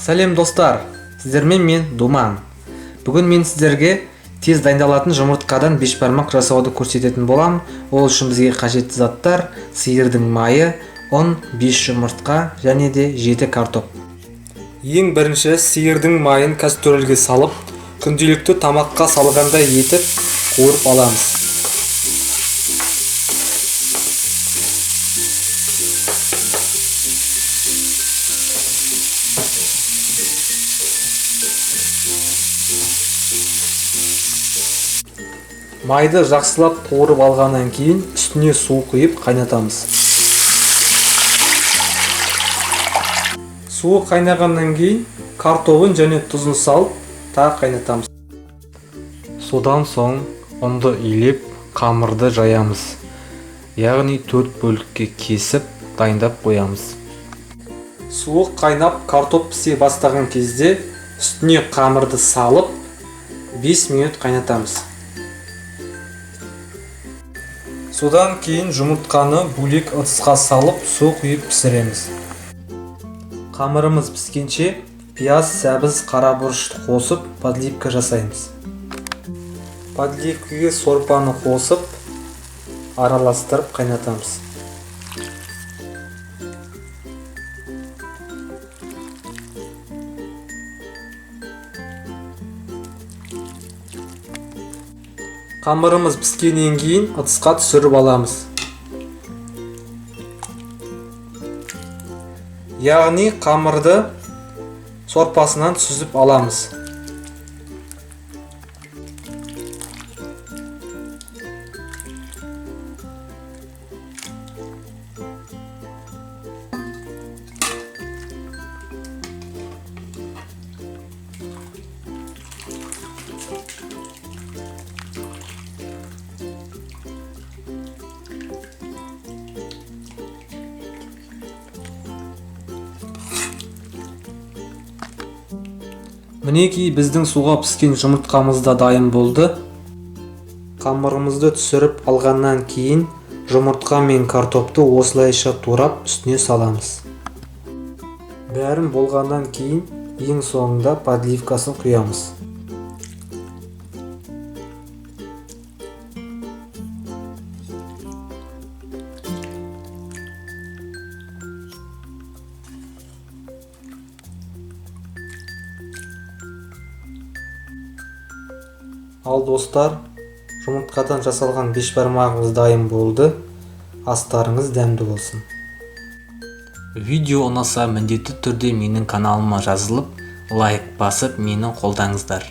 Сәлем достар, сіздермен мен Думан. Бүгін мен сіздерге тез дайындалатын жұмыртқадан бешбармақ жасауды көрсететін болам. Ол үшін бізге қажетті заттар: сиырдың майы, ұн, 5 жұмыртқа және де 7 картоп. Ең бірінші сиырдың майын кастрөлге салып, күнделікті тамаққа салғандай етіп қуырып аламыз. Майды жақсылап қуырып алғаннан кейін үстіне су құйып қайнатамыз. Суы қайнағаннан кейін картоптың және тұзын салып тағы қайнатамыз. Содан соң ұнды илеп, қамырды жаямыз. Яғни 4 бөлікке кесіп дайындап қоямыз. Суы қайнап картоп пісе бастаған кезде үстіне қамырды салып 5 минут қайнатамыз. Содан кейін жұмыртқаны бөлек ыдысқа салып су құйып пісіреміз. Қамырымыз піскенше пияз, сәбіз, қара бұрышты қосып подливка жасаймыз. Подливкаға сорпаны қосып араластырып қайнатамыз. Қамырымыз піскеннен кейін ыдысқа түсіріп аламыз. Яғни қамырды сорпасынан сүзіп аламыз. Мінекей біздің суға піскен жұмыртқамыз да дайын болды. Қамырымызды түсіріп алғаннан кейін жұмыртқа мен картопты осылайша турап үстіне саламыз. Бәрін болғаннан кейін ең соңында подливкасын құямыз. Ал достар, жұмыртқадан жасалған бешбармағымыз дайын болды. Астарыңыз дәмді болсын. Видео ұнаса міндетті түрде менің каналыма жазылып, лайк басып мені қолдаңыздар.